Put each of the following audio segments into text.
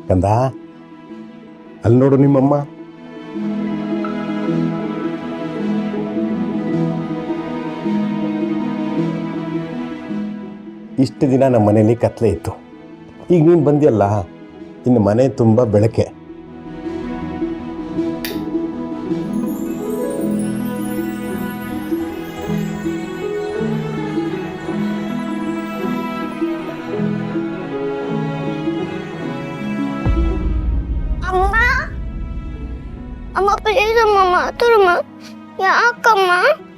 ಕಂದ, ಅಲ್ಲಿ ನೋಡು ನಿಮ್ಮಮ್ಮ. ಇಷ್ಟು ದಿನ ನಮ್ಮ ಮನೇಲಿ ಕತ್ಲೆ ಇತ್ತು. ಈಗ ನೀನು ಬಂದಿಯಲ್ಲ, ಇನ್ನು ಮನೆ ತುಂಬ ಬೆಳಕೆ. ಅಮ್ಮ ಅಮ್ಮ ಪ್ಲೀಸ್ ಅಮ್ಮ ಮಾತಾಡಮ್ಮ. ಯಾಕಮ್ಮ?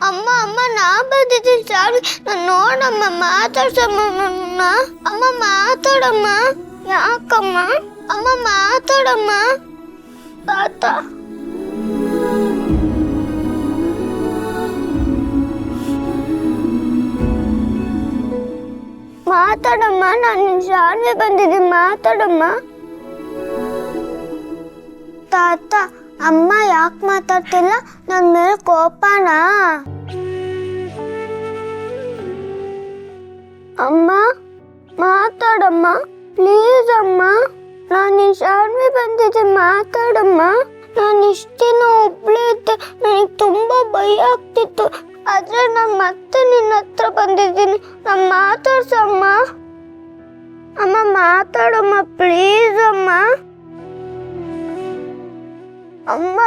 ಅಮ್ಮ ಅಮ್ಮ ನಾ ಬಂದಿದ್ದೀನಿ ಸಾರಿ, ನಾನು ನೋಡಮ್ಮ ಮಾತಾಡ್ಸಮ್ಮ ನನ್ನ. ಅಮ್ಮ ಮಾತಾಡಮ್ಮ. ಯಾಕಮ್ಮ? ಅಮ್ಮ ಮಾತಾಡಮ್ಮ. ತಾತ ಮಾತಾಡಮ್ಮ, ನಾನು ನಿನ್ನ ಶಾನ್ವಿ ಬಂದಿದ್ದೀನಿ, ಮಾತಾಡಮ್ಮ. ತಾತ ಅಮ್ಮ ಯಾಕೆ ಮಾತಾಡ್ತಿಲ್ಲ? ನನ್ನ ಮೇಲೆ ಕೋಪನಾ? ಅಮ್ಮ ಮಾತಾಡಮ್ಮ ಪ್ಲೀಸ್ ಅಮ್ಮ. ನಾನು ನಿನ್ನ ಶಾನ್ವಿ ಬಂದಿದ್ದೀನಿ, ಮಾತಾಡಮ್ಮ. ನಾನು ಇಷ್ಟು ದಿನ ಒಬ್ಳೇ ಇದ್ದೆ, ನನಗೆ ತುಂಬ ಭಯ ಆಗ್ತಿತ್ತು. ಆದರೆ ನಾನು ಮತ್ತೆ ನಿನ್ನ ಹತ್ರ ಬಂದಿದ್ದೀನಿ, ನಾನು ಮಾತಾಡ್ಸಮ್ಮ. ಅಮ್ಮ ಮಾತಾಡಮ್ಮ ಪ್ಲೀಸ್ ಅಮ್ಮ. ಅಮ್ಮ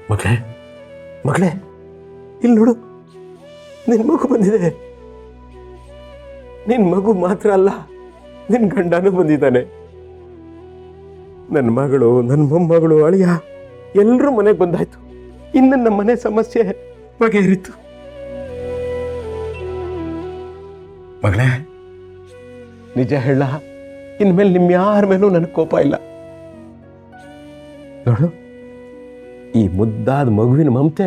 ಮಗಳೇ ಮಗಳೇ, ಇಲ್ಲಿ ನೋಡು, ನಿನ್ನ ಮಗು ಬಂದಿದೆ. ನಿನ್ನ ಮಗು ಮಾತ್ರ ಅಲ್ಲ, ನಿನ್ನ ಗಂಡನೂ ಬಂದಿದ್ದಾನೆ. ನನ್ನ ಮಗಳು, ನನ್ನ ಮೊಮ್ಮಗಳು, ಅಳಿಯ ಎಲ್ಲರೂ ಮನೆಗೆ ಬಂದಾಯ್ತು. ಇನ್ನು ನಮ್ಮ ಮನೆ ಸಮಸ್ಯೆ ಬಗೆಹರಿತು. ಮಗಳೇ, ನಿಜ ಹೇಳ, ಇನ್ಮೇಲೆ ನಿಮ್ಮ ಯಾರ ಮೇಲೂ ನನಗೆ ಕೋಪ ಇಲ್ಲ. ನೋಡು, ಈ ಮುದ್ದಾದ ಮಗುವಿನ ಮಮತೆ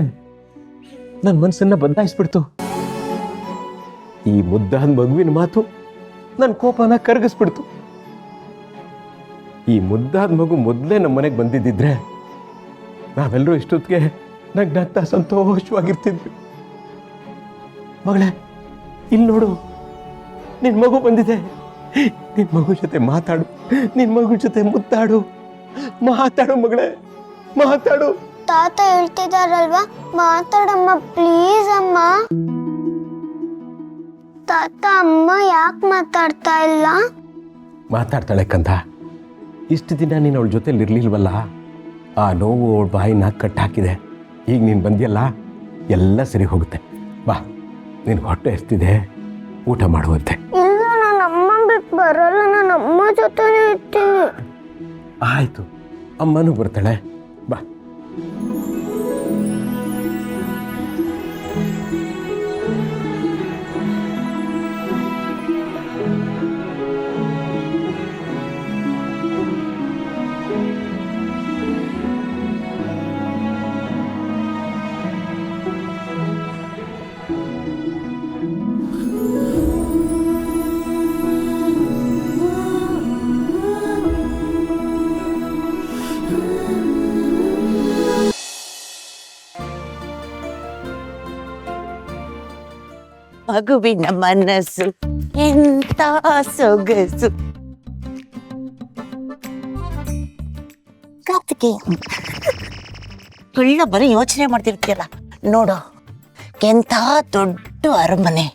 ನನ್ನ ಮನಸ್ಸನ್ನ ಬದಲಾಯಿಸ್ಬಿಡ್ತು. ಈ ಮುದ್ದಾದ ಮಗುವಿನ ಮಾತು ನನ್ನ ಕೋಪನ ಕರಗಿಸ್ಬಿಡ್ತು. ಈ ಮುದ್ದಾದ ಮಗು ಮೊದಲೇ ನಮ್ಮ ಮನೆಗೆ ಬಂದಿದ್ದಿದ್ರೆ ನಾವೆಲ್ಲರೂ ಇಷ್ಟೊತ್ತಿಗೆ ನಗ್ನಗ್ತಾ ಸಂತೋಷವಾಗಿರ್ತಿದ್ವಿ. ಮಗಳೇ, ಇಲ್ಲಿ ನೋಡು, ನಿನ್ನ ಮಗು ಬಂದಿದೆ. ನಿನ್ನ ಮಗು ಜೊತೆ ಮಾತಾಡು, ನಿನ್ನ ಮಗು ಜೊತೆ ಮುದ್ದಾಡು, ಮಾತಾಡು ಮಗಳೇ, ಮಾತಾಡು. ತಾತ ಹೇಳ್ತಿದಾರಲ್ವಾ, ಮಾತಾಡಮ್ಮ ಪ್ಲೀಸ್ ಅಮ್ಮ. ತಾತ ಅಮ್ಮ ಯಾಕೆ ಮಾತಾಡ್ತಾ ಇಲ್ಲ? ಮಾತಾಡ್ತಾಳೆ ಕಂದ. ಇಷ್ಟು ದಿನ ನೀನು ಅವಳ ಜೊತೆಲಿ ಇರ್ಲಿಲ್ವಲ್ಲ, ಆ ನೋವು ಅವಳ ಬಾಯಿನ ಕಟ್ಟಾಕಿದೆ. ಈಗ ನೀನು ಬಂದಿಯಲ್ಲ, ಎಲ್ಲ ಸರಿ ಹೋಗುತ್ತೆ. ಬಾ, ನಿನ್ಗೆ ಹೊಟ್ಟೆ ಎಷ್ಟಿದೆ, ಊಟ ಮಾಡುವಂತೆ. ಇಲ್ಲ, ನಾನು ಅಮ್ಮ ಬಿಟ್ಟು ಬರಲ್ಲ, ನಾನು ಅಮ್ಮ ಜೊತೆನೇ ಇರ್ತೀನಿ. ಆಯಿತು, ಅಮ್ಮನೂ ಬರ್ತಾಳೆ, ಬಾ. ಮಗುವಿನ ಮನಸ್ಸು ಎಂತ ಸೊಗಸು. ಕತ್ತಿಗೆ ಬರೀ ಯೋಚನೆ ಮಾಡ್ತಿರ್ತೀಯಲ್ಲ, ನೋಡು ಎಂಥ ದೊಡ್ಡ ಅರಮನೆ,